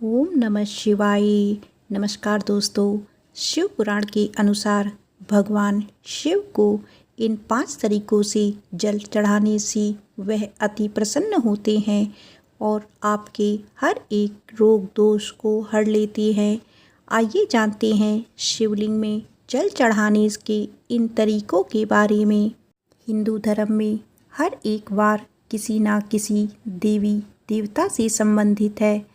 ओम नमः शिवाय। नमस्कार दोस्तों। शिव पुराण के अनुसार भगवान शिव को इन 5 तरीकों से जल चढ़ाने से वह अति प्रसन्न होते हैं और आपके हर एक रोग दोष को हर लेते हैं। आइए जानते हैं शिवलिंग में जल चढ़ाने के इन तरीकों के बारे में। हिंदू धर्म में हर एक वार किसी न किसी देवी देवता से संबंधित है।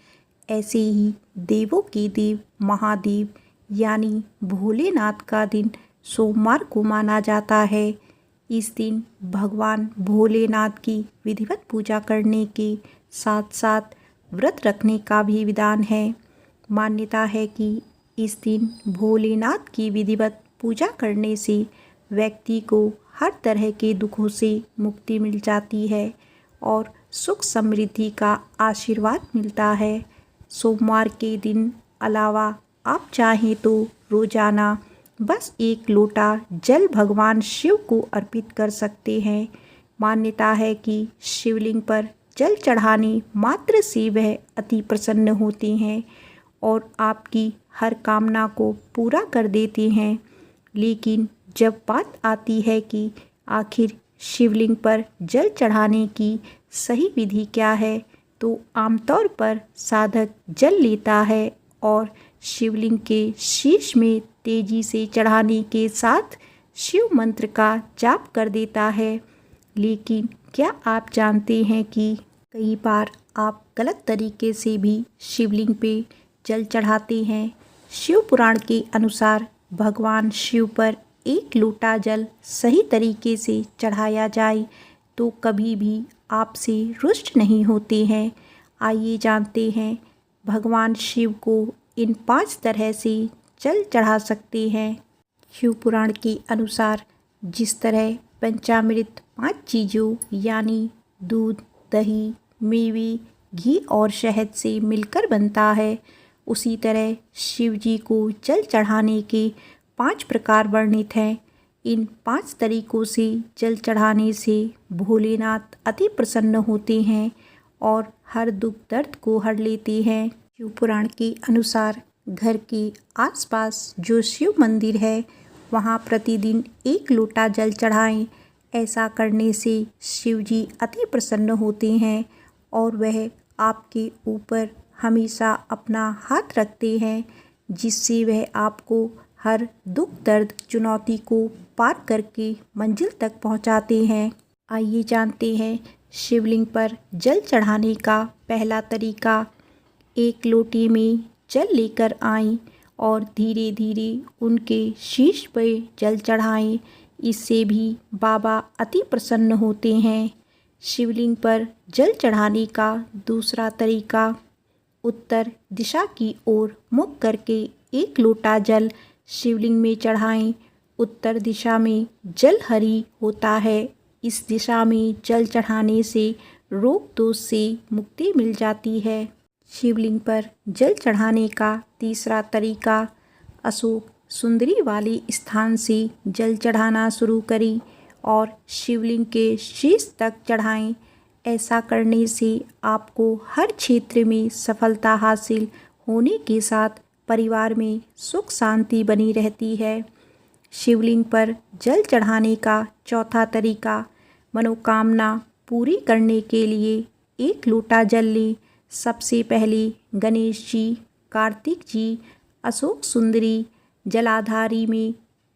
ऐसे ही देवों के देव महादेव यानी भोलेनाथ का दिन सोमवार को माना जाता है। इस दिन भगवान भोलेनाथ की विधिवत पूजा करने के साथ साथ व्रत रखने का भी विधान है। मान्यता है कि इस दिन भोलेनाथ की विधिवत पूजा करने से व्यक्ति को हर तरह के दुखों से मुक्ति मिल जाती है और सुख समृद्धि का आशीर्वाद मिलता है। सोमवार के दिन अलावा आप चाहें तो रोजाना बस 1 लोटा जल भगवान शिव को अर्पित कर सकते हैं। मान्यता है कि शिवलिंग पर जल चढ़ाने मात्र से वह अति प्रसन्न होते हैं और आपकी हर कामना को पूरा कर देते हैं। लेकिन जब बात आती है कि आखिर शिवलिंग पर जल चढ़ाने की सही विधि क्या है, तो आमतौर पर साधक जल लेता है और शिवलिंग के शीश में तेजी से चढ़ाने के साथ शिव मंत्र का जाप कर देता है। लेकिन क्या आप जानते हैं कि कई बार आप गलत तरीके से भी शिवलिंग पे जल चढ़ाते हैं। शिव पुराण के अनुसार भगवान शिव पर 1 लोटा जल सही तरीके से चढ़ाया जाए तो कभी भी आपसे रुष्ट नहीं होते हैं। आइए जानते हैं भगवान शिव को इन 5 तरह से जल चढ़ा सकते हैं। शिव पुराण के अनुसार जिस तरह पंचामृत 5 चीज़ों यानी दूध, दही, मेवे, घी और शहद से मिलकर बनता है, उसी तरह शिव जी को जल चढ़ाने के 5 प्रकार वर्णित हैं। इन 5 तरीकों से जल चढ़ाने से भोलेनाथ अति प्रसन्न होते हैं और हर दुख दर्द को हर लेते हैं। शिव पुराण के अनुसार घर के आसपास जो शिव मंदिर है वहाँ प्रतिदिन 1 लोटा जल चढ़ाएं। ऐसा करने से शिव जी अति प्रसन्न होते हैं और वह आपके ऊपर हमेशा अपना हाथ रखते हैं, जिससे वह आपको हर दुख दर्द चुनौती को पार करके मंजिल तक पहुंचाते हैं। आइए जानते हैं शिवलिंग पर जल चढ़ाने का पहला तरीका। 1 लोटे में जल लेकर आएं और धीरे धीरे उनके शीश पर जल चढ़ाएं। इससे भी बाबा अति प्रसन्न होते हैं। शिवलिंग पर जल चढ़ाने का दूसरा तरीका, उत्तर दिशा की ओर मुख करके 1 लोटा जल शिवलिंग में चढ़ाएं। उत्तर दिशा में जल हरि होता है। इस दिशा में जल चढ़ाने से रोग दोष से मुक्ति मिल जाती है। शिवलिंग पर जल चढ़ाने का तीसरा तरीका, अशोक सुंदरी वाले स्थान से जल चढ़ाना शुरू करें और शिवलिंग के शीश तक चढ़ाएं। ऐसा करने से आपको हर क्षेत्र में सफलता हासिल होने के साथ परिवार में सुख शांति बनी रहती है। शिवलिंग पर जल चढ़ाने का चौथा तरीका, मनोकामना पूरी करने के लिए 1 लोटा जल लें। सबसे पहले गणेश जी, कार्तिक जी, अशोक सुंदरी जलाधारी में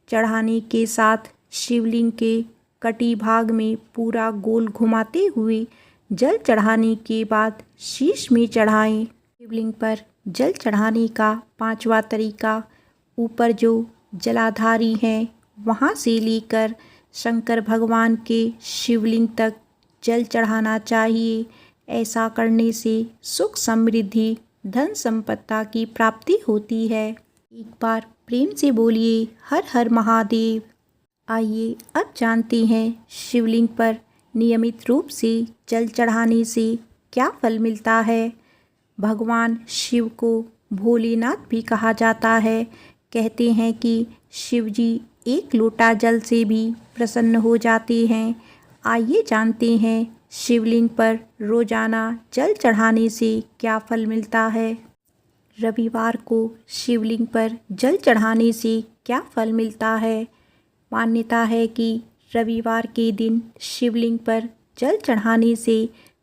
चढ़ाने के साथ शिवलिंग के कटी भाग में पूरा गोल घुमाते हुए जल चढ़ाने के बाद शीश में चढ़ाएं। शिवलिंग पर जल चढ़ाने का 5वां तरीका, ऊपर जो जलाधारी हैं वहाँ से लेकर शंकर भगवान के शिवलिंग तक जल चढ़ाना चाहिए। ऐसा करने से सुख समृद्धि धन संपत्ति की प्राप्ति होती है। एक बार प्रेम से बोलिए हर हर महादेव। आइए अब जानते हैं शिवलिंग पर नियमित रूप से जल चढ़ाने से क्या फल मिलता है। भगवान शिव को भोलेनाथ भी कहा जाता है। कहते हैं कि शिव जी 1 लोटा जल से भी प्रसन्न हो जाते हैं। आइए जानते हैं शिवलिंग पर रोजाना जल चढ़ाने से क्या फल मिलता है। रविवार को शिवलिंग पर जल चढ़ाने से क्या फल मिलता है? मान्यता है कि रविवार के दिन शिवलिंग पर जल चढ़ाने से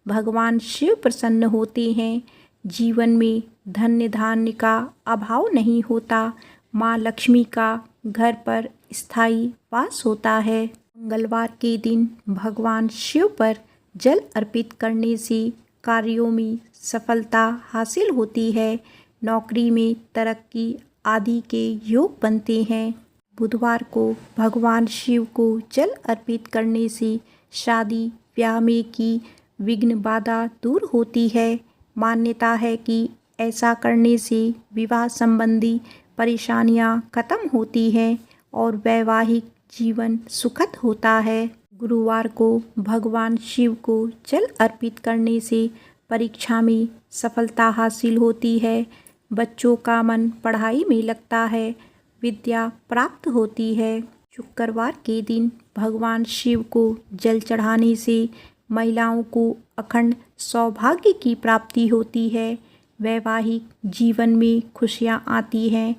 भगवान शिव प्रसन्न होते हैं। जीवन में धन्य धान्य का अभाव नहीं होता। माँ लक्ष्मी का घर पर स्थायी वास होता है। मंगलवार के दिन भगवान शिव पर जल अर्पित करने से कार्यों में सफलता हासिल होती है। नौकरी में तरक्की आदि के योग बनते हैं। बुधवार को भगवान शिव को जल अर्पित करने से शादी ब्याह में की विघ्न बाधा दूर होती है। मान्यता है कि ऐसा करने से विवाह संबंधी परेशानियां खत्म होती हैं और वैवाहिक जीवन सुखद होता है। गुरुवार को भगवान शिव को जल अर्पित करने से परीक्षा में सफलता हासिल होती है। बच्चों का मन पढ़ाई में लगता है। विद्या प्राप्त होती है। शुक्रवार के दिन भगवान शिव को जल चढ़ाने से महिलाओं को अखंड सौभाग्य की प्राप्ति होती है। वैवाहिक जीवन में खुशियां आती हैं।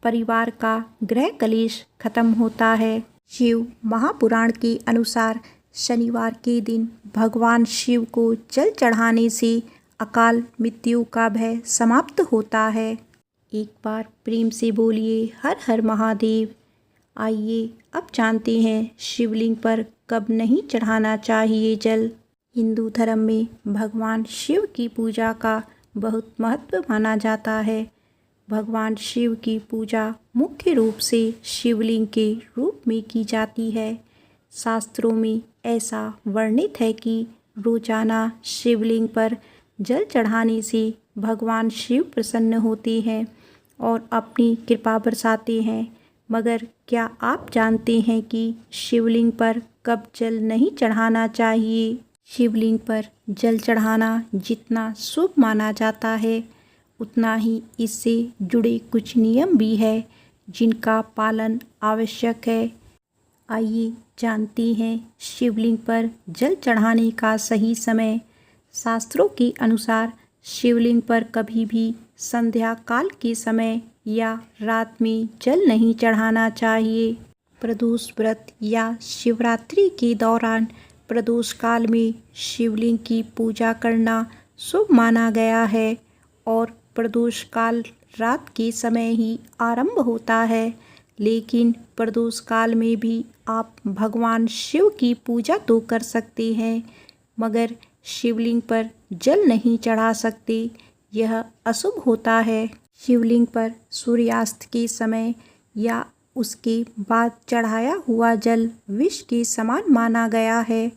परिवार का गृह कलेश खत्म होता है। शिव महापुराण के अनुसार शनिवार के दिन भगवान शिव को जल चढ़ाने से अकाल मृत्यु का भय समाप्त होता है। एक बार प्रेम से बोलिए हर हर महादेव। आइए अब जानते हैं शिवलिंग पर कब नहीं चढ़ाना चाहिए जल। हिंदू धर्म में भगवान शिव की पूजा का बहुत महत्व माना जाता है। भगवान शिव की पूजा मुख्य रूप से शिवलिंग के रूप में की जाती है। शास्त्रों में ऐसा वर्णित है कि रोजाना शिवलिंग पर जल चढ़ाने से भगवान शिव प्रसन्न होते हैं और अपनी कृपा बरसाते हैं। मगर क्या आप जानते हैं कि शिवलिंग पर कब जल नहीं चढ़ाना चाहिए? शिवलिंग पर जल चढ़ाना जितना शुभ माना जाता है, उतना ही इससे जुड़े कुछ नियम भी है जिनका पालन आवश्यक है। आइए जानते हैं शिवलिंग पर जल चढ़ाने का सही समय। शास्त्रों के अनुसार शिवलिंग पर कभी भी संध्या काल के समय या रात में जल नहीं चढ़ाना चाहिए। प्रदोष व्रत या शिवरात्रि के दौरान प्रदोष काल में शिवलिंग की पूजा करना शुभ माना गया है और प्रदोष काल रात के समय ही आरंभ होता है। लेकिन प्रदोष काल में भी आप भगवान शिव की पूजा तो कर सकते हैं, मगर शिवलिंग पर जल नहीं चढ़ा सकते। यह अशुभ होता है। शिवलिंग पर सूर्यास्त के समय या उसके बाद चढ़ाया हुआ जल विष के समान माना गया है।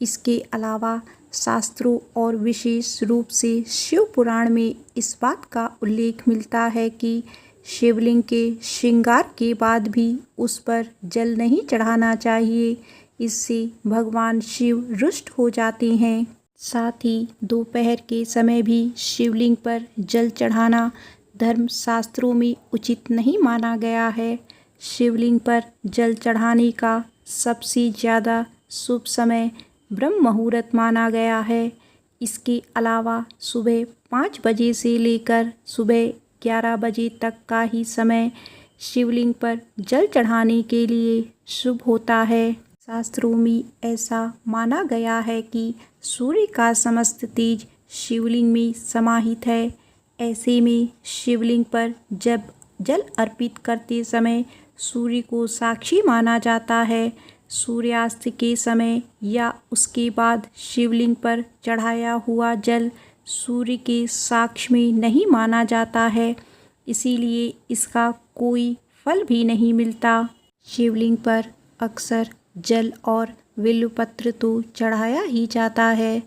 इसके अलावा शास्त्रों और विशेष रूप से शिव पुराण में इस बात का उल्लेख मिलता है कि शिवलिंग के श्रृंगार के बाद भी उस पर जल नहीं चढ़ाना चाहिए। इससे भगवान शिव रुष्ट हो जाते हैं। साथ ही दोपहर के समय भी शिवलिंग पर जल चढ़ाना धर्मशास्त्रों में उचित नहीं माना गया है। शिवलिंग पर जल चढ़ाने का सबसे ज़्यादा शुभ समय ब्रह्म मुहूर्त माना गया है। इसके अलावा सुबह 5 बजे से लेकर सुबह 11 बजे तक का ही समय शिवलिंग पर जल चढ़ाने के लिए शुभ होता है। शास्त्रों में ऐसा माना गया है कि सूर्य का समस्त तेज शिवलिंग में समाहित है। ऐसे में शिवलिंग पर जब जल अर्पित करते समय सूर्य को साक्षी माना जाता है। सूर्यास्त के समय या उसके बाद शिवलिंग पर चढ़ाया हुआ जल सूर्य के साक्ष्य में नहीं माना जाता है, इसीलिए इसका कोई फल भी नहीं मिलता। शिवलिंग पर अक्सर जल और बिल्वपत्र तो चढ़ाया ही जाता है,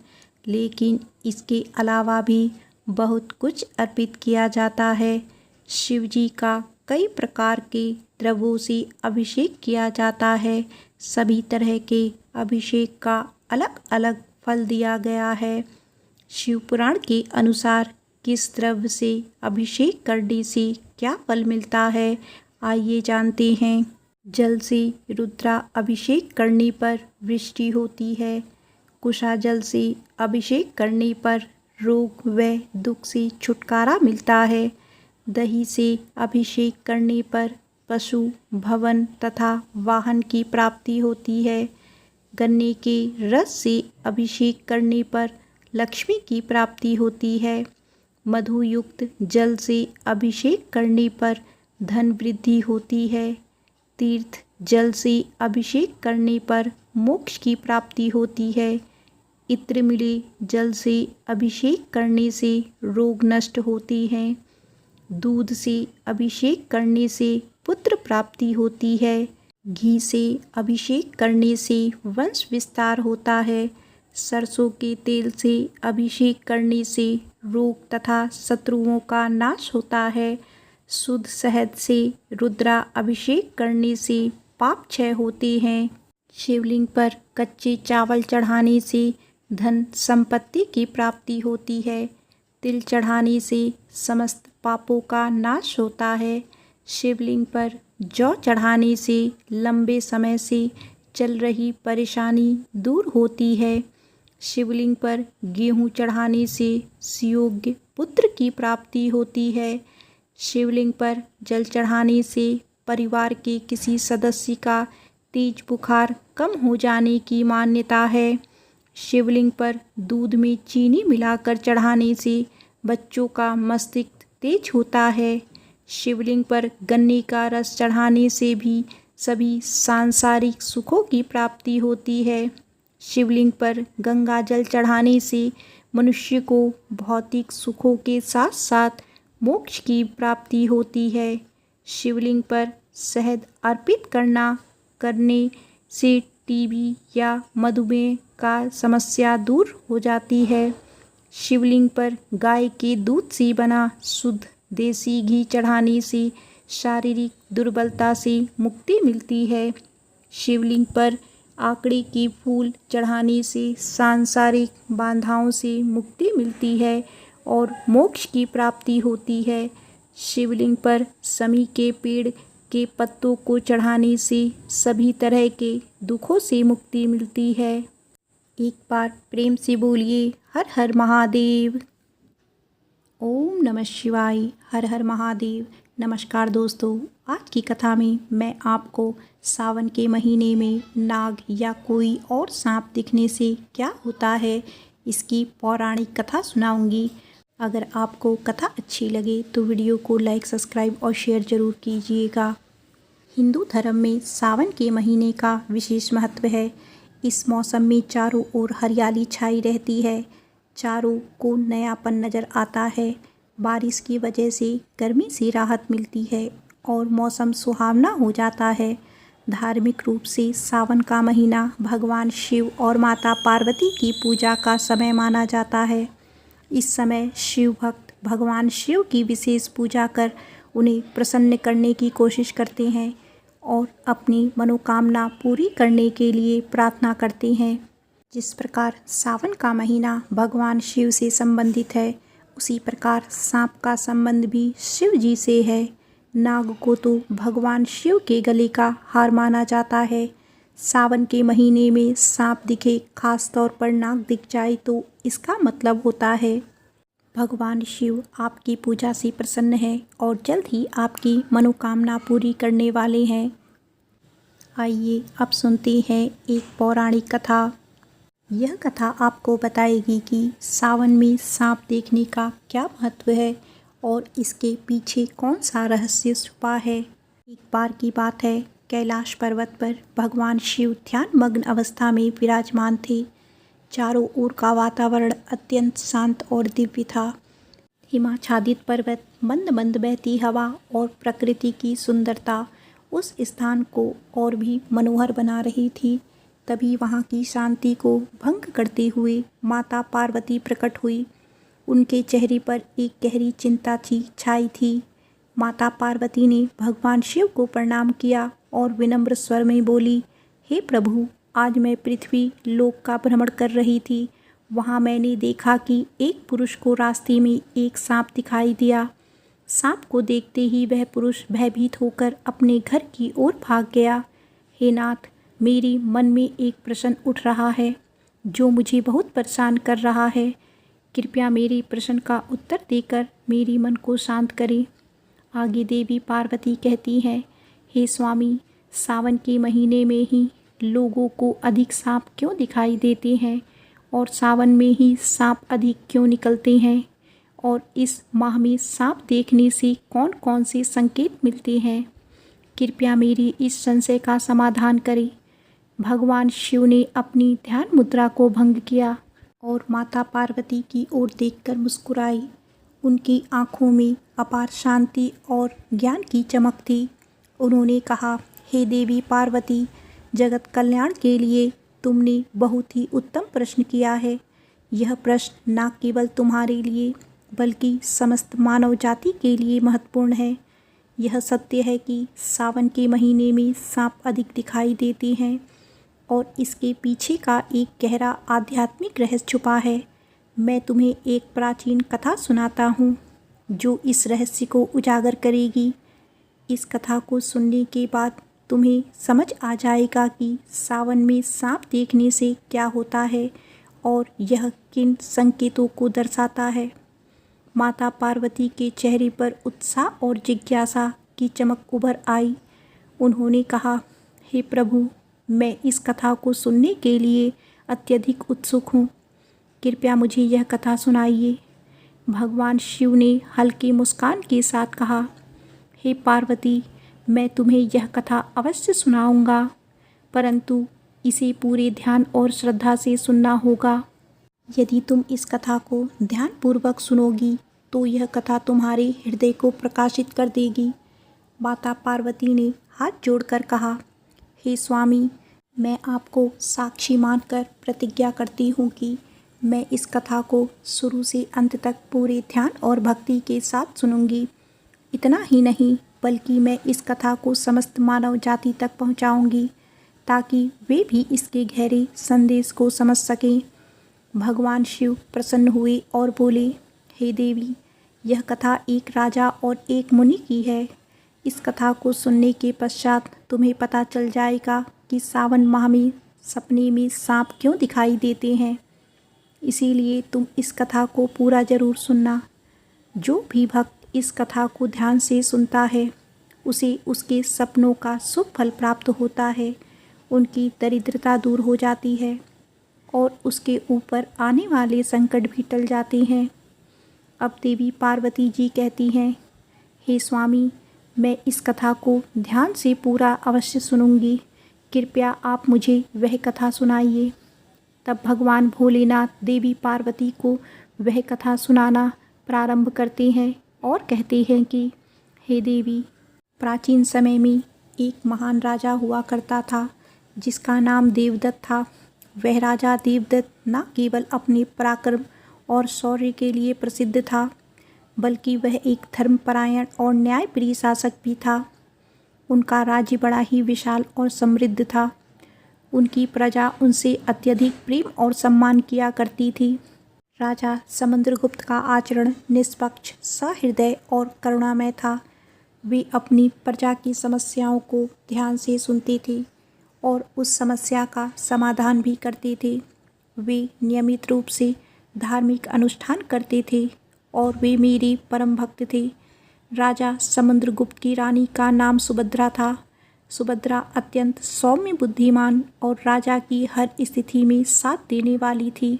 लेकिन इसके अलावा भी बहुत कुछ अर्पित किया जाता है। शिव जी का कई प्रकार के द्रव्यों से अभिषेक किया जाता है। सभी तरह के अभिषेक का अलग अलग फल दिया गया है। शिव पुराण के अनुसार किस द्रव्य से अभिषेक करने से क्या फल मिलता है, आइए जानते हैं। जल से रुद्रा अभिषेक करने पर वृष्टि होती है। कुशा जल से अभिषेक करने पर रोग व दुख से छुटकारा मिलता है। दही से अभिषेक करने पर पशु, भवन तथा वाहन की प्राप्ति होती है। गन्ने के रस से अभिषेक करने पर लक्ष्मी की प्राप्ति होती है। मधु युक्त जल से अभिषेक करने पर धन वृद्धि होती है। तीर्थ जल से अभिषेक करने पर मोक्ष की प्राप्ति होती है। इत्र मिले जल से अभिषेक करने से रोग नष्ट होते हैं। दूध से अभिषेक करने से पुत्र प्राप्ति होती है। घी से अभिषेक करने से वंश विस्तार होता है। सरसों के तेल से अभिषेक करने से रोग तथा शत्रुओं का नाश होता है। शुद्ध शहद से रुद्रा अभिषेक करने से पाप क्षय होते हैं। शिवलिंग पर कच्चे चावल चढ़ाने से धन संपत्ति की प्राप्ति होती है। तिल चढ़ाने से समस्त पापों का नाश होता है। शिवलिंग पर जौ चढ़ाने से लंबे समय से चल रही परेशानी दूर होती है। शिवलिंग पर गेहूं चढ़ाने से सुयोग्य पुत्र की प्राप्ति होती है। शिवलिंग पर जल चढ़ाने से परिवार के किसी सदस्य का तेज बुखार कम हो जाने की मान्यता है। शिवलिंग पर दूध में चीनी मिलाकर चढ़ाने से बच्चों का मस्तिष्क तेज होता है। शिवलिंग पर गन्ने का रस चढ़ाने से भी सभी सांसारिक सुखों की प्राप्ति होती है। शिवलिंग पर गंगा जल चढ़ाने से मनुष्य को भौतिक सुखों के साथ साथ मोक्ष की प्राप्ति होती है। शिवलिंग पर शहद अर्पित करने से टीबी या मधुमेह का समस्या दूर हो जाती है। शिवलिंग पर गाय के दूध से बना शुद्ध देसी घी चढ़ाने से शारीरिक दुर्बलता से मुक्ति मिलती है। शिवलिंग पर आकड़े के फूल चढ़ाने से सांसारिक बाधाओं से मुक्ति मिलती है और मोक्ष की प्राप्ति होती है। शिवलिंग पर समी के पेड़ के पत्तों को चढ़ाने से सभी तरह के दुखों से मुक्ति मिलती है। एक बार प्रेम से बोलिए हर हर महादेव। ओम नमः शिवाय। हर हर महादेव। नमस्कार दोस्तों, आज की कथा में मैं आपको सावन के महीने में नाग या कोई और सांप दिखने से क्या होता है इसकी पौराणिक कथा सुनाऊंगी। अगर आपको कथा अच्छी लगे तो वीडियो को लाइक, सब्सक्राइब और शेयर ज़रूर कीजिएगा। हिंदू धर्म में सावन के महीने का विशेष महत्व है। इस मौसम में चारों ओर हरियाली छाई रहती है, चारों को नयापन नज़र आता है। बारिश की वजह से गर्मी से राहत मिलती है और मौसम सुहावना हो जाता है। धार्मिक रूप से सावन का महीना भगवान शिव और माता पार्वती की पूजा का समय माना जाता है। इस समय शिव भक्त भगवान शिव की विशेष पूजा कर उन्हें प्रसन्न करने की कोशिश करते हैं और अपनी मनोकामना पूरी करने के लिए प्रार्थना करते हैं। जिस प्रकार सावन का महीना भगवान शिव से संबंधित है, उसी प्रकार सांप का संबंध भी शिव जी से है। नाग को तो भगवान शिव के गले का हार माना जाता है। सावन के महीने में सांप दिखे, खास तौर पर नाग दिख जाए तो इसका मतलब होता है भगवान शिव आपकी पूजा से प्रसन्न है और जल्द ही आपकी मनोकामना पूरी करने वाले हैं। आइए अब सुनते हैं एक पौराणिक कथा। यह कथा आपको बताएगी कि सावन में सांप देखने का क्या महत्व है और इसके पीछे कौन सा रहस्य छुपा है। एक बार की बात है, कैलाश पर्वत पर भगवान शिव ध्यान मग्न अवस्था में विराजमान थे। चारों ओर का वातावरण अत्यंत शांत और दिव्य था। हिमाच्छादित पर्वत, मंद मंद बहती हवा और प्रकृति की सुंदरता उस स्थान को और भी मनोहर बना रही थी। तभी वहाँ की शांति को भंग करते हुए माता पार्वती प्रकट हुई। उनके चेहरे पर एक गहरी चिंता छाई थी। माता पार्वती ने भगवान शिव को प्रणाम किया और विनम्र स्वर में बोली, हे प्रभु, आज मैं पृथ्वी लोक का भ्रमण कर रही थी। वहाँ मैंने देखा कि एक पुरुष को रास्ते में एक सांप दिखाई दिया। सांप को देखते ही वह पुरुष भयभीत होकर अपने घर की ओर भाग गया। हे नाथ, मेरी मन में एक प्रश्न उठ रहा है जो मुझे बहुत परेशान कर रहा है। कृपया मेरे प्रश्न का उत्तर देकर मेरी मन को शांत करें। आगे देवी पार्वती कहती हैं, हे स्वामी, सावन के महीने में ही लोगों को अधिक सांप क्यों दिखाई देते हैं और सावन में ही सांप अधिक क्यों निकलते हैं, और इस माह में सांप देखने से कौन कौन से संकेत मिलते हैं? कृपया मेरी इस संशय का समाधान करें। भगवान शिव ने अपनी ध्यान मुद्रा को भंग किया और माता पार्वती की ओर देखकर मुस्कुराई। उनकी आंखों में अपार शांति और ज्ञान की चमक थी। उन्होंने कहा, हे देवी पार्वती, जगत कल्याण के लिए तुमने बहुत ही उत्तम प्रश्न किया है। यह प्रश्न न केवल तुम्हारे लिए बल्कि समस्त मानव जाति के लिए महत्वपूर्ण है। यह सत्य है कि सावन के महीने में सांप अधिक दिखाई देते हैं और इसके पीछे का एक गहरा आध्यात्मिक रहस्य छुपा है। मैं तुम्हें एक प्राचीन कथा सुनाता हूँ जो इस रहस्य को उजागर करेगी। इस कथा को सुनने के बाद तुम्हें समझ आ जाएगा कि सावन में सांप देखने से क्या होता है और यह किन संकेतों को दर्शाता है। माता पार्वती के चेहरे पर उत्साह और जिज्ञासा की चमक उभर आई। उन्होंने कहा, हे प्रभु, मैं इस कथा को सुनने के लिए अत्यधिक उत्सुक हूँ। कृपया मुझे यह कथा सुनाइए। भगवान शिव ने हल्की मुस्कान के साथ कहा, हे पार्वती, मैं तुम्हें यह कथा अवश्य सुनाऊंगा, परंतु इसे पूरे ध्यान और श्रद्धा से सुनना होगा। यदि तुम इस कथा को ध्यानपूर्वक सुनोगी तो यह कथा तुम्हारे हृदय को प्रकाशित कर देगी। माता पार्वती ने हाथ जोड़कर कहा, हे स्वामी, मैं आपको साक्षी मानकर प्रतिज्ञा करती हूँ कि मैं इस कथा को शुरू से अंत तक पूरे ध्यान और भक्ति के साथ सुनूंगी। इतना ही नहीं, बल्कि मैं इस कथा को समस्त मानव जाति तक पहुँचाऊँगी ताकि वे भी इसके गहरे संदेश को समझ सकें। भगवान शिव प्रसन्न हुए और बोले, हे देवी, यह कथा एक राजा और एक मुनि की है। इस कथा को सुनने के पश्चात तुम्हें पता चल जाएगा कि सावन माह में सपने में सांप क्यों दिखाई देते हैं। इसीलिए तुम इस कथा को पूरा जरूर सुनना। जो भी भक्त इस कथा को ध्यान से सुनता है उसे उसके सपनों का शुभ फल प्राप्त होता है, उनकी दरिद्रता दूर हो जाती है और उसके ऊपर आने वाले संकट भी टल जाते हैं। अब देवी पार्वती जी कहती हैं, हे स्वामी, मैं इस कथा को ध्यान से पूरा अवश्य सुनूंगी। कृपया आप मुझे वह कथा सुनाइए। तब भगवान भोलेनाथ देवी पार्वती को वह कथा सुनाना प्रारंभ करते हैं और कहते हैं कि, हे देवी, प्राचीन समय में एक महान राजा हुआ करता था जिसका नाम देवदत्त था। वह राजा देवदत्त न केवल अपने पराक्रम और शौर्य के लिए प्रसिद्ध था, बल्कि वह एक धर्मपरायण और न्यायप्रिय शासक भी था। उनका राज्य बड़ा ही विशाल और समृद्ध था। उनकी प्रजा उनसे अत्यधिक प्रेम और सम्मान किया करती थी। राजा समुद्रगुप्त का आचरण निष्पक्ष, सहृदय और करुणामय था। वे अपनी प्रजा की समस्याओं को ध्यान से सुनते थे और उस समस्या का समाधान भी करते थे। वे नियमित रूप से धार्मिक अनुष्ठान करते थे और वे मेरे परम भक्त थे। राजा समुद्रगुप्त की रानी का नाम सुभद्रा था। सुभद्रा अत्यंत सौम्य, बुद्धिमान और राजा की हर स्थिति में साथ देने वाली थी।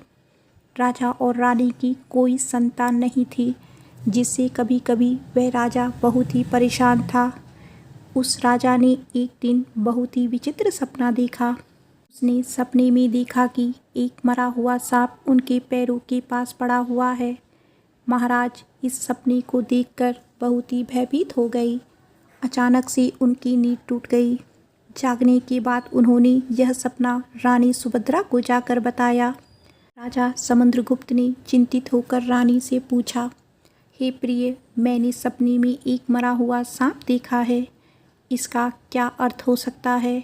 राजा और रानी की कोई संतान नहीं थी, जिससे कभी कभी वह राजा बहुत ही परेशान था। उस राजा ने एक दिन बहुत ही विचित्र सपना देखा। उसने सपने में देखा कि एक मरा हुआ सांप उनके पैरों के पास पड़ा हुआ है। महाराज इस सपने को देखकर बहुत ही भयभीत हो गई। अचानक से उनकी नींद टूट गई। जागने के बाद उन्होंने यह सपना रानी सुभद्रा को जाकर बताया। राजा समुद्रगुप्त ने चिंतित होकर रानी से पूछा, हे प्रिय, मैंने सपने में एक मरा हुआ सांप देखा है। इसका क्या अर्थ हो सकता है?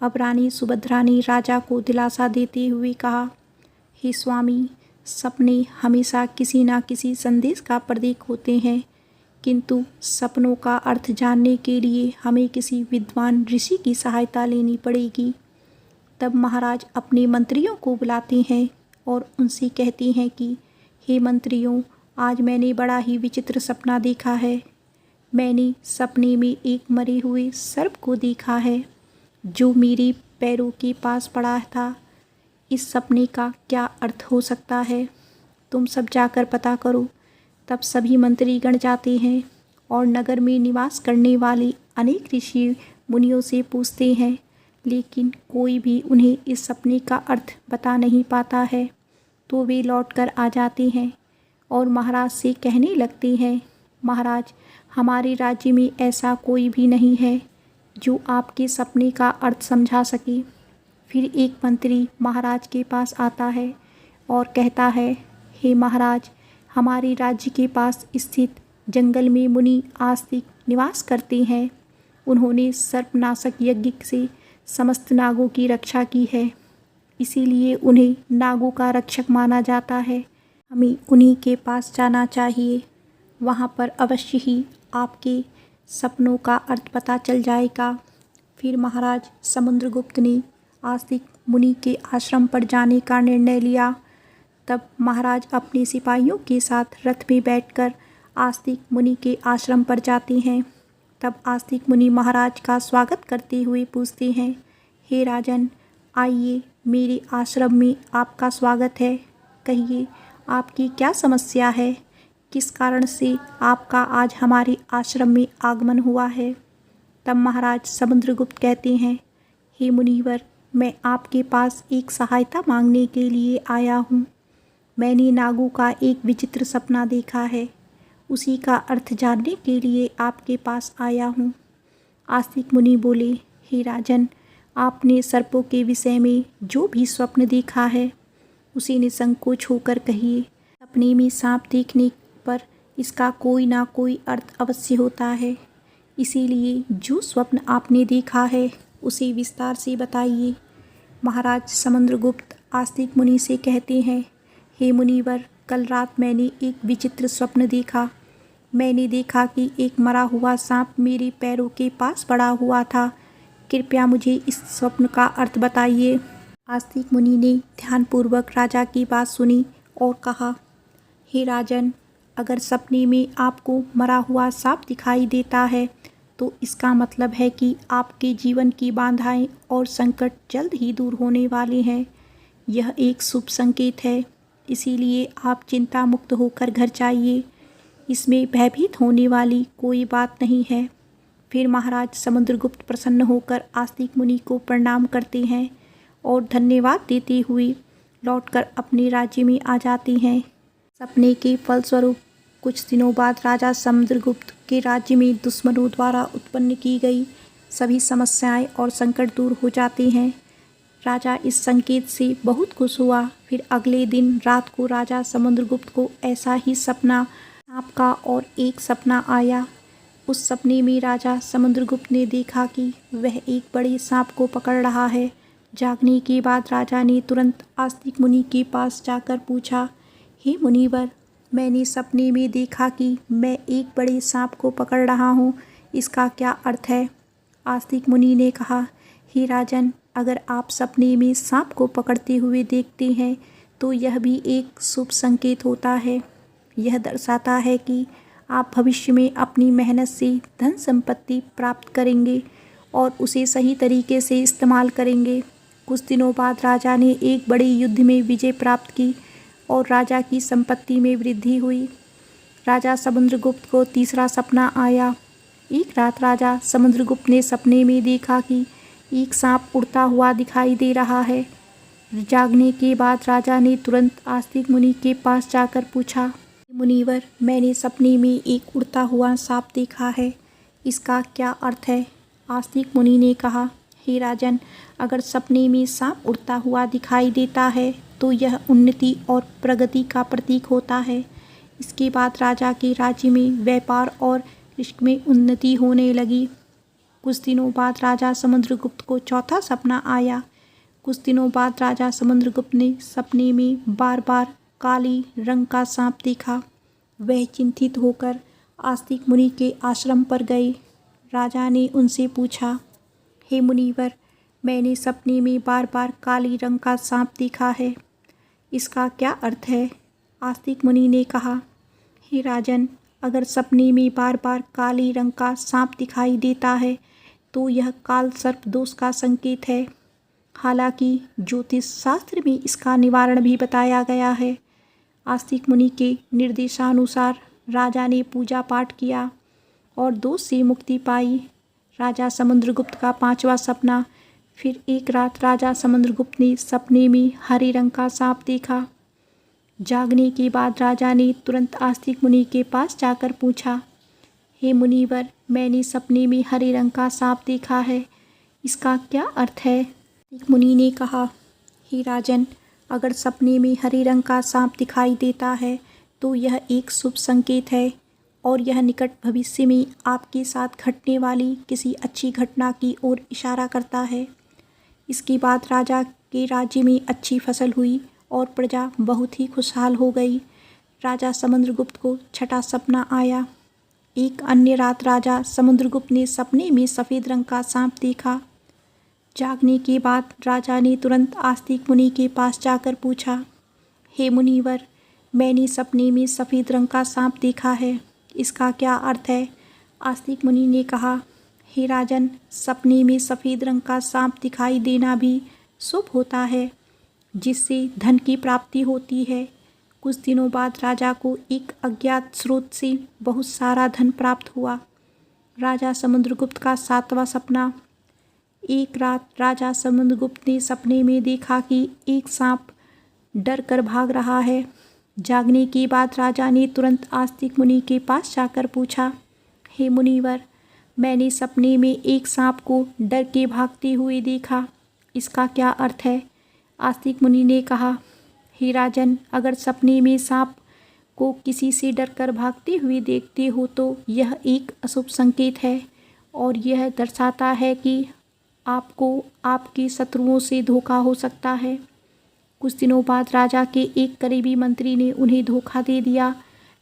अब रानी सुभद्रा ने राजा को दिलासा देते हुए कहा, हे स्वामी, सपने हमेशा किसी न किसी संदेश का प्रतीक होते हैं, किंतु सपनों का अर्थ जानने के लिए हमें किसी विद्वान ऋषि की सहायता लेनी पड़ेगी। तब महाराज अपने मंत्रियों को बुलाते हैं और उनसे कहते हैं कि हे मंत्रियों, आज मैंने बड़ा ही विचित्र सपना देखा है। मैंने सपने में एक मरे हुए सर्प को देखा है जो मेरे पैरों के पास पड़ा था। इस सपने का क्या अर्थ हो सकता है? तुम सब जाकर पता करो। तब सभी मंत्रीगण जाते हैं और नगर में निवास करने वाले अनेक ऋषि मुनियों से पूछते हैं, लेकिन कोई भी उन्हें इस सपने का अर्थ बता नहीं पाता है। तो वे लौटकर आ जाते हैं और महाराज से कहने लगते हैं, महाराज, हमारे राज्य में ऐसा कोई भी नहीं है जो आपके सपने का अर्थ समझा सके। फिर एक मंत्री महाराज के पास आता है और कहता है, हे महाराज, हमारे राज्य के पास स्थित जंगल में मुनि आस्तिक निवास करते हैं। उन्होंने सर्पनाशक यज्ञ से समस्त नागों की रक्षा की है, इसीलिए उन्हें नागों का रक्षक माना जाता है। हमें उन्हीं के पास जाना चाहिए। वहाँ पर अवश्य ही आपके सपनों का अर्थ पता चल जाएगा। फिर महाराज समुद्रगुप्त ने आस्तिक मुनि के आश्रम पर जाने का निर्णय लिया। तब महाराज अपने सिपाहियों के साथ रथ में बैठकर आस्तिक मुनि के आश्रम पर जाते हैं। तब आस्तिक मुनि महाराज का स्वागत करते हुए पूछते हैं, हे राजन, आइए, मेरे आश्रम में आपका स्वागत है। कहिए, आपकी क्या समस्या है? किस कारण से आपका आज हमारे आश्रम में आगमन हुआ है? तब महाराज समुद्रगुप्त कहते हैं, हे मुनिवर, मैं आपके पास एक सहायता मांगने के लिए आया हूँ। मैंने नागों का एक विचित्र सपना देखा है, उसी का अर्थ जानने के लिए आपके पास आया हूँ। आस्तिक मुनि बोले, हे राजन, आपने सर्पों के विषय में जो भी स्वप्न देखा है उसे निसंकोच होकर कहिए। सपने में सांप देखने पर इसका कोई ना कोई अर्थ अवश्य होता है, इसीलिए जो स्वप्न आपने देखा है उसे विस्तार से बताइए। महाराज समुद्रगुप्त आस्तिक मुनि से कहते हैं, हे मुनिवर, कल रात मैंने एक विचित्र स्वप्न देखा। मैंने देखा कि एक मरा हुआ सांप मेरे पैरों के पास पड़ा हुआ था। कृपया मुझे इस स्वप्न का अर्थ बताइए। आस्तिक मुनि ने ध्यानपूर्वक राजा की बात सुनी और कहा, हे राजन, अगर सपने में आपको मरा हुआ सांप दिखाई देता है तो इसका मतलब है कि आपके जीवन की बाधाएं और संकट जल्द ही दूर होने वाले हैं। यह एक शुभ संकेत है, इसीलिए आप चिंता मुक्त होकर घर जाइए। इसमें भयभीत होने वाली कोई बात नहीं है। फिर महाराज समुद्रगुप्त प्रसन्न होकर आस्तिक मुनि को प्रणाम करते हैं और धन्यवाद देते हुए लौटकर अपने राज्य में आ जाते हैं। सपने के फलस्वरूप कुछ दिनों बाद राजा समुद्रगुप्त के राज्य में दुश्मनों द्वारा उत्पन्न की गई सभी समस्याएं और संकट दूर हो जाते हैं। राजा इस संकेत से बहुत खुश हुआ। फिर अगले दिन रात को राजा समुद्रगुप्त को ऐसा ही सपना सांप का और एक सपना आया। उस सपने में राजा समुद्रगुप्त ने देखा कि वह एक बड़े सांप को पकड़ रहा है। जागने के बाद राजा ने तुरंत आस्तिक मुनि के पास जाकर पूछा, हे मुनिवर, मैंने सपने में देखा कि मैं एक बड़े सांप को पकड़ रहा हूँ, इसका क्या अर्थ है? आस्तिक मुनि ने कहा, हे राजन, अगर आप सपने में सांप को पकड़ते हुए देखते हैं तो यह भी एक शुभ संकेत होता है। यह दर्शाता है कि आप भविष्य में अपनी मेहनत से धन संपत्ति प्राप्त करेंगे और उसे सही तरीके से इस्तेमाल करेंगे। कुछ दिनों बाद राजा ने एक बड़े युद्ध में विजय प्राप्त की और राजा की संपत्ति में वृद्धि हुई। राजा समुद्रगुप्त को तीसरा सपना आया। एक रात राजा समुद्रगुप्त ने सपने में देखा कि एक सांप उड़ता हुआ दिखाई दे रहा है। जागने के बाद राजा ने तुरंत आस्तिक मुनि के पास जाकर पूछा, मुनिवर, मैंने सपने में एक उड़ता हुआ सांप देखा है, इसका क्या अर्थ है? आस्तिक मुनि ने कहा, हे राजन, अगर सपने में सांप उड़ता हुआ दिखाई देता है तो यह उन्नति और प्रगति का प्रतीक होता है। इसके बाद राजा के राज्य में व्यापार और कृषि में उन्नति होने लगी। कुछ दिनों बाद राजा समुद्रगुप्त को चौथा सपना आया। कुछ दिनों बाद राजा समुद्रगुप्त ने सपने में बार बार काली रंग का सांप देखा। वह चिंतित होकर आस्तिक मुनि के आश्रम पर गए। राजा ने उनसे पूछा, हे मुनिवर, मैंने सपने में बार बार काली रंग का सांप देखा है, इसका क्या अर्थ है? आस्तिक मुनि ने कहा, हे राजन, अगर सपने में बार बार काले रंग का सांप दिखाई देता है तो यह काल सर्प दोष का संकेत है। हालांकि ज्योतिष शास्त्र में इसका निवारण भी बताया गया है। आस्तिक मुनि के निर्देशानुसार राजा ने पूजा पाठ किया और दोष से मुक्ति पाई। राजा समुद्रगुप्त का 5वां सपना। फिर एक रात राजा समुद्रगुप्त ने सपने में हरे रंग का सांप देखा। जागने के बाद राजा ने तुरंत आस्तिक मुनि के पास जाकर पूछा, हे मुनिवर, मैंने सपने में हरे रंग का सांप देखा है, इसका क्या अर्थ है? आस्तिक मुनि ने कहा, हे राजन, अगर सपने में हरे रंग का सांप दिखाई देता है तो यह एक शुभ संकेत है और यह निकट भविष्य में आपके साथ घटने वाली किसी अच्छी घटना की ओर इशारा करता है। इसके बाद राजा के राज्य में अच्छी फसल हुई और प्रजा बहुत ही खुशहाल हो गई। राजा समुद्रगुप्त को 6ठा सपना आया। एक अन्य रात राजा समुद्रगुप्त ने सपने में सफ़ेद रंग का सांप देखा। जागने के बाद राजा ने तुरंत आस्तिक मुनि के पास जाकर पूछा, हे मुनिवर, मैंने सपने में सफ़ेद रंग का सांप देखा है, इसका क्या अर्थ है? आस्तिक मुनि ने कहा, हे राजन, सपने में सफ़ेद रंग का सांप दिखाई देना भी शुभ होता है, जिससे धन की प्राप्ति होती है। कुछ दिनों बाद राजा को एक अज्ञात स्रोत से बहुत सारा धन प्राप्त हुआ। राजा समुद्रगुप्त का 7वां सपना। एक रात राजा समुद्रगुप्त ने सपने में देखा कि एक सांप डर कर भाग रहा है। जागने के बाद राजा ने तुरंत आस्तिक मुनि के पास जाकर पूछा, हे मुनिवर, मैंने सपने में एक सांप को डर के भागते हुए देखा, इसका क्या अर्थ है? आस्तिक मुनि ने कहा, हे राजन, अगर सपने में सांप को किसी से डरकर भागते हुए देखते हो तो यह एक अशुभ संकेत है और यह दर्शाता है कि आपको आपके शत्रुओं से धोखा हो सकता है। कुछ दिनों बाद राजा के एक करीबी मंत्री ने उन्हें धोखा दे दिया,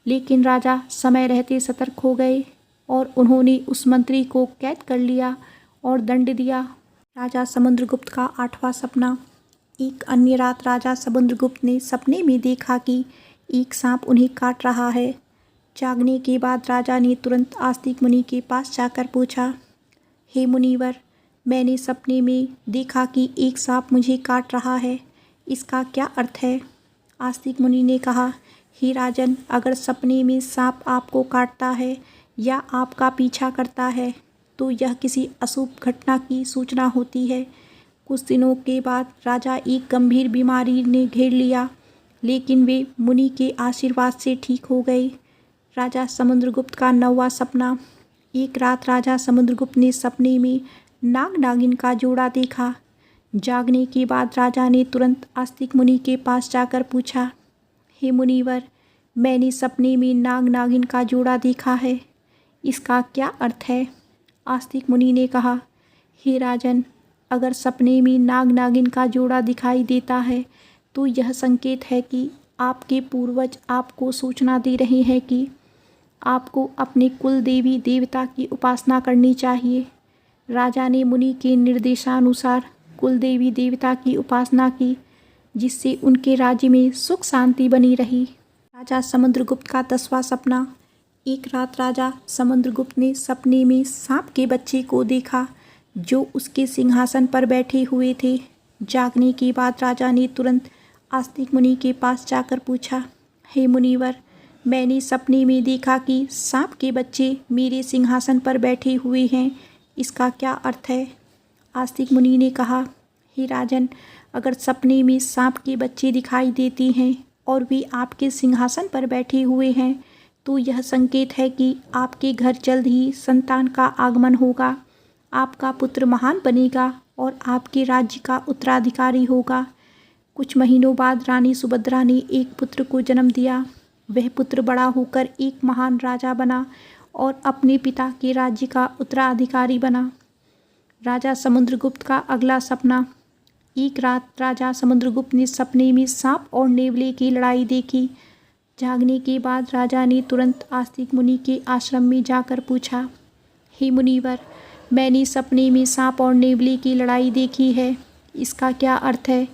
लेकिन राजा समय रहते सतर्क हो गए और उन्होंने उस मंत्री को कैद कर लिया और दंड दिया। राजा समुद्रगुप्त का 8वां सपना। एक अन्य रात राजा समुद्रगुप्त ने सपने में देखा कि एक सांप उन्हें काट रहा है। जागने के बाद राजा ने तुरंत आस्तिक मुनि के पास जाकर पूछा, हे मुनिवर, मैंने सपने में देखा कि एक सांप मुझे काट रहा है, इसका क्या अर्थ है? आस्तिक मुनि ने कहा, हे राजन, अगर सपने में सांप आपको काटता है या आपका पीछा करता है तो यह किसी अशुभ घटना की सूचना होती है। कुछ दिनों के बाद राजा एक गंभीर बीमारी ने घेर लिया, लेकिन वे मुनि के आशीर्वाद से ठीक हो गए। राजा समुद्रगुप्त का 9वां सपना। एक रात राजा समुद्रगुप्त ने सपने में नाग नागिन का जोड़ा देखा। जागने के बाद राजा ने तुरंत आस्तिक मुनि के पास जाकर पूछा, हे मुनिवर, मैंने सपने में नाग नागिन का जोड़ा देखा है, इसका क्या अर्थ है? आस्तिक मुनि ने कहा, हे राजन, अगर सपने में नाग नागिन का जोड़ा दिखाई देता है तो यह संकेत है कि आपके पूर्वज आपको सूचना दे रहे हैं कि आपको अपने कुल देवी देवता की उपासना करनी चाहिए। राजा ने मुनि के निर्देशानुसार कुल देवी देवता की उपासना की, जिससे उनके राज्य में सुख शांति बनी रही। राजा समुद्रगुप्त का 10वां सपना। एक रात राजा समुद्रगुप्त ने सपने में सांप के बच्चे को देखा जो उसके सिंहासन पर बैठे हुए थे। जागने के बाद राजा ने तुरंत आस्तिक मुनि के पास जाकर पूछा, हे मुनिवर, मैंने सपने में देखा कि सांप के बच्चे मेरे सिंहासन पर बैठे हुए हैं, इसका क्या अर्थ है? आस्तिक मुनि ने कहा, हे राजन, अगर सपने में सांप के बच्चे दिखाई देते हैं और वे आपके सिंहासन पर बैठे हुए हैं तो यह संकेत है कि आपके घर जल्द ही संतान का आगमन होगा, आपका पुत्र महान बनेगा और आपके राज्य का उत्तराधिकारी होगा। कुछ महीनों बाद रानी सुभद्रा ने एक पुत्र को जन्म दिया। वह पुत्र बड़ा होकर एक महान राजा बना और अपने पिता के राज्य का उत्तराधिकारी बना। राजा समुद्रगुप्त का अगला सपना। एक रात राजा समुद्रगुप्त ने सपने में सांप और नेवले की लड़ाई देखी। जागने के बाद राजा ने तुरंत आस्तिक मुनि के आश्रम में जाकर पूछा, हे मुनिवर, मैंने सपने में सांप और नेवले की लड़ाई देखी है, इसका क्या अर्थ है?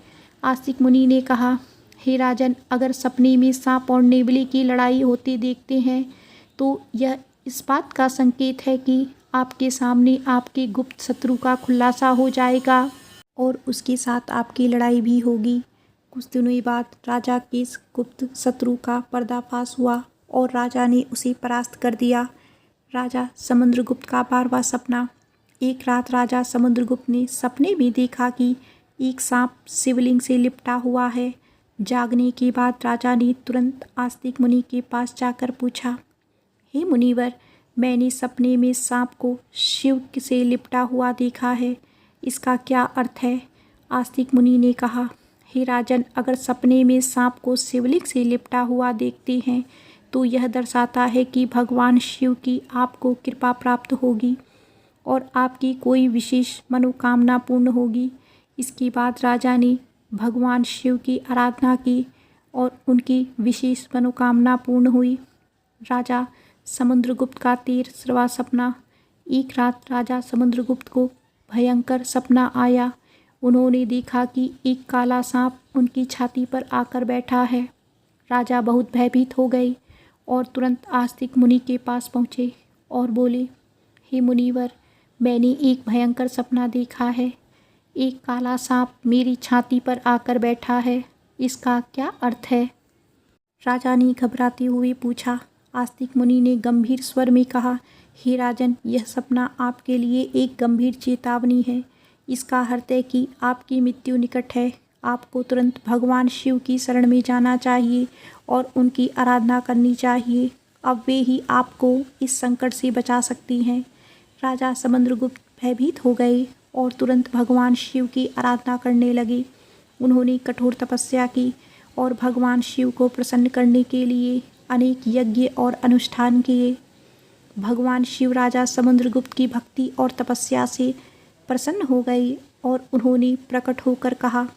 आस्तिक मुनि ने कहा, हे राजन, अगर सपने में सांप और नेवले की लड़ाई होते देखते हैं तो यह इस बात का संकेत है कि आपके सामने आपके गुप्त शत्रु का खुलासा हो जाएगा और उसके साथ आपकी लड़ाई भी होगी। कुछ दिनों बाद राजा के इस गुप्त शत्रु का पर्दाफाश हुआ और राजा ने उसे परास्त कर दिया। राजा समुद्रगुप्त का 12वां सपना। एक रात राजा समुद्रगुप्त ने सपने में देखा कि एक सांप शिवलिंग से लिपटा हुआ है। जागने के बाद राजा ने तुरंत आस्तिक मुनि के पास जाकर पूछा, हे मुनिवर, मैंने सपने में सांप को शिव से लिपटा हुआ देखा है, इसका क्या अर्थ है? आस्तिक मुनि ने कहा, हे राजन, अगर सपने में सांप को शिवलिंग से लिपटा हुआ देखते हैं तो यह दर्शाता है कि भगवान शिव की आपको कृपा प्राप्त होगी और आपकी कोई विशेष मनोकामना पूर्ण होगी। इसके बाद राजा ने भगवान शिव की आराधना की और उनकी विशेष मनोकामना पूर्ण हुई। राजा समुद्रगुप्त का 13वां सपना। एक रात राजा समुद्रगुप्त को भयंकर सपना आया। उन्होंने देखा कि एक काला सांप उनकी छाती पर आकर बैठा है। राजा बहुत भयभीत हो गए और तुरंत आस्तिक मुनि के पास पहुँचे और बोले, हे मुनिवर, मैंने एक भयंकर सपना देखा है। एक काला सांप मेरी छाती पर आकर बैठा है, इसका क्या अर्थ है? राजा ने घबराते हुए पूछा। आस्तिक मुनि ने गंभीर स्वर में कहा, हे राजन, यह सपना आपके लिए एक गंभीर चेतावनी है। इसका अर्थ है कि आपकी मृत्यु निकट है। आपको तुरंत भगवान शिव की शरण में जाना चाहिए और उनकी आराधना करनी चाहिए। अब वे ही आपको इस संकट से बचा सकती हैं। राजा समुद्रगुप्त भयभीत हो गए और तुरंत भगवान शिव की आराधना करने लगे। उन्होंने कठोर तपस्या की और भगवान शिव को प्रसन्न करने के लिए अनेक यज्ञ और अनुष्ठान किए। भगवान शिव राजा समुद्रगुप्त की भक्ति और तपस्या से प्रसन्न हो गए और उन्होंने प्रकट होकर कहा,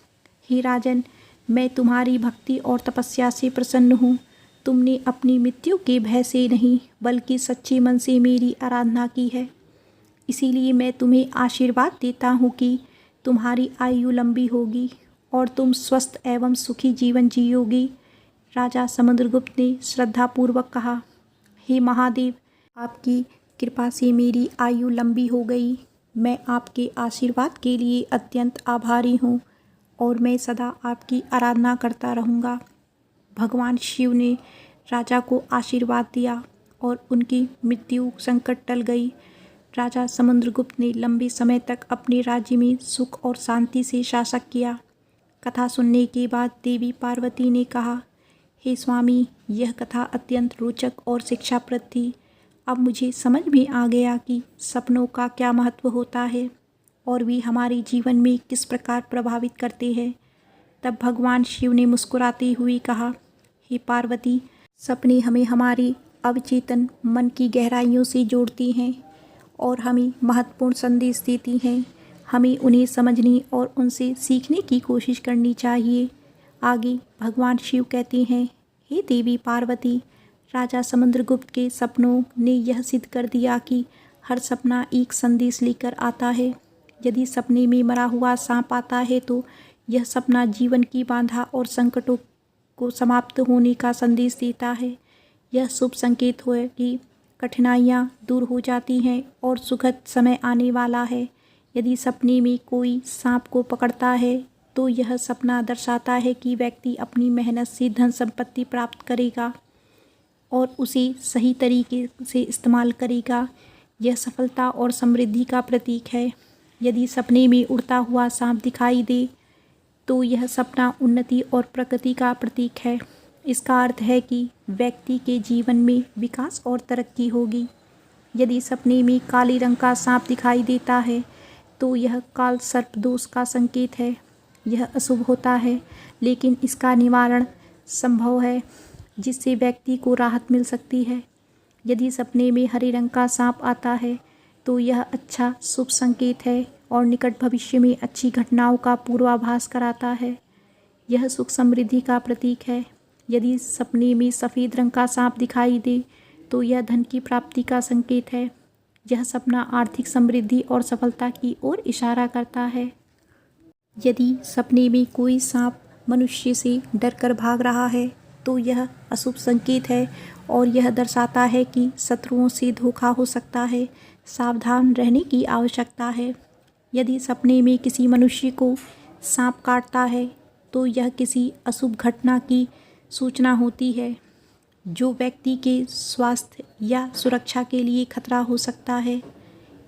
हे राजन, मैं तुम्हारी भक्ति और तपस्या से प्रसन्न हूँ। तुमने अपनी मृत्यु के भय से नहीं बल्कि सच्चे मन से मेरी आराधना की है। इसीलिए मैं तुम्हें आशीर्वाद देता हूँ कि तुम्हारी आयु लंबी होगी और तुम स्वस्थ एवं सुखी जीवन जियोगी। राजा समुद्रगुप्त ने श्रद्धापूर्वक कहा, हे महादेव, आपकी कृपा से मेरी आयु लंबी हो गई। मैं आपके आशीर्वाद के लिए अत्यंत आभारी हूँ और मैं सदा आपकी आराधना करता रहूँगा। भगवान शिव ने राजा को आशीर्वाद दिया और उनकी मृत्यु संकट टल गई। राजा समुद्रगुप्त ने लंबे समय तक अपने राज्य में सुख और शांति से शासन किया। कथा सुनने के बाद देवी पार्वती ने कहा, हे स्वामी, यह कथा अत्यंत रोचक और शिक्षाप्रद थी। अब मुझे समझ में आ गया कि सपनों का क्या महत्व होता है और वे हमारे जीवन में किस प्रकार प्रभावित करते हैं। तब भगवान शिव ने मुस्कुराते हुए कहा, हे पार्वती, सपने हमें हमारे अवचेतन मन की गहराइयों से जोड़ती हैं और हमें महत्वपूर्ण संदेश देती हैं। हमें उन्हें समझने और उनसे सीखने की कोशिश करनी चाहिए। आगे भगवान शिव कहते हैं, हे देवी पार्वती, राजा समुद्रगुप्त के सपनों ने यह सिद्ध कर दिया कि हर सपना एक संदेश लेकर आता है। यदि सपने में मरा हुआ सांप आता है तो यह सपना जीवन की बाधा और संकटों को समाप्त होने का संदेश देता है। यह शुभ संकेत है कि कठिनाइयाँ दूर हो जाती हैं और सुखद समय आने वाला है। यदि सपने में कोई सांप को पकड़ता है तो यह सपना दर्शाता है कि व्यक्ति अपनी मेहनत से धन संपत्ति प्राप्त करेगा और उसे सही तरीके से इस्तेमाल करेगा। यह सफलता और समृद्धि का प्रतीक है। यदि सपने में उड़ता हुआ सांप दिखाई दे तो यह सपना उन्नति और प्रगति का प्रतीक है। इसका अर्थ है कि व्यक्ति के जीवन में विकास और तरक्की होगी। यदि सपने में काले रंग का सांप दिखाई देता है तो यह काल सर्प दोष का संकेत है। यह अशुभ होता है, लेकिन इसका निवारण संभव है जिससे व्यक्ति को राहत मिल सकती है। यदि सपने में हरे रंग का सांप आता है तो यह अच्छा शुभ संकेत है और निकट भविष्य में अच्छी घटनाओं का पूर्वाभास कराता है। यह सुख समृद्धि का प्रतीक है। यदि सपने में सफ़ेद रंग का सांप दिखाई दे तो यह धन की प्राप्ति का संकेत है। यह सपना आर्थिक समृद्धि और सफलता की ओर इशारा करता है। यदि सपने में कोई सांप मनुष्य से डरकर भाग रहा है तो यह अशुभ संकेत है और यह दर्शाता है कि शत्रुओं से धोखा हो सकता है। सावधान रहने की आवश्यकता है। यदि सपने में किसी मनुष्य को सांप काटता है तो यह किसी अशुभ घटना की सूचना होती है, जो व्यक्ति के स्वास्थ्य या सुरक्षा के लिए खतरा हो सकता है।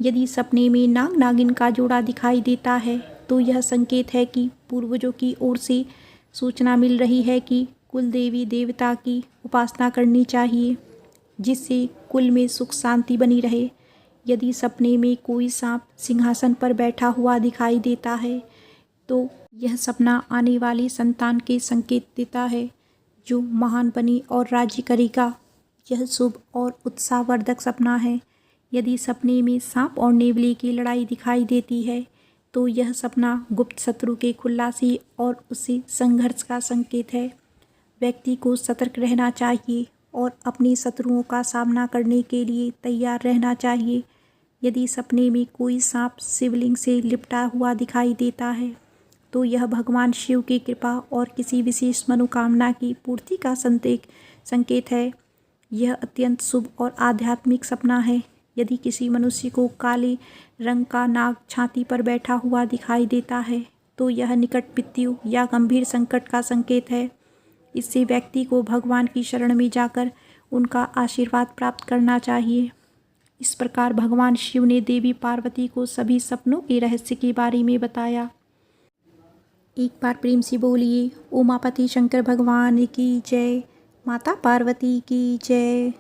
यदि सपने में नाग नागिन का जोड़ा दिखाई देता है तो यह संकेत है कि पूर्वजों की ओर से सूचना मिल रही है कि कुल देवी देवता की उपासना करनी चाहिए, जिससे कुल में सुख शांति बनी रहे। यदि सपने में कोई सांप सिंहासन पर बैठा हुआ दिखाई देता है तो यह सपना आने वाली संतान के संकेत देता है, जो महान बने और राज्य करेगा। यह शुभ और उत्साहवर्धक सपना है। यदि सपने में सांप और नेवले की लड़ाई दिखाई देती है तो यह सपना गुप्त शत्रु के खुलासे और उससे संघर्ष का संकेत है। व्यक्ति को सतर्क रहना चाहिए और अपने शत्रुओं का सामना करने के लिए तैयार रहना चाहिए। यदि सपने में कोई सांप शिवलिंग से लिपटा हुआ दिखाई देता है तो यह भगवान शिव की कृपा और किसी विशेष मनोकामना की पूर्ति का संकेत है। यह अत्यंत शुभ और आध्यात्मिक सपना है। यदि किसी मनुष्य को काले रंग का नाग छाती पर बैठा हुआ दिखाई देता है तो यह निकट मृत्यु या गंभीर संकट का संकेत है। इससे व्यक्ति को भगवान की शरण में जाकर उनका आशीर्वाद प्राप्त करना चाहिए। इस प्रकार भगवान शिव ने देवी पार्वती को सभी सपनों के रहस्य के बारे में बताया। एक बार प्रेम से बोलिए, उमापति शंकर भगवान की जय, माता पार्वती की जय।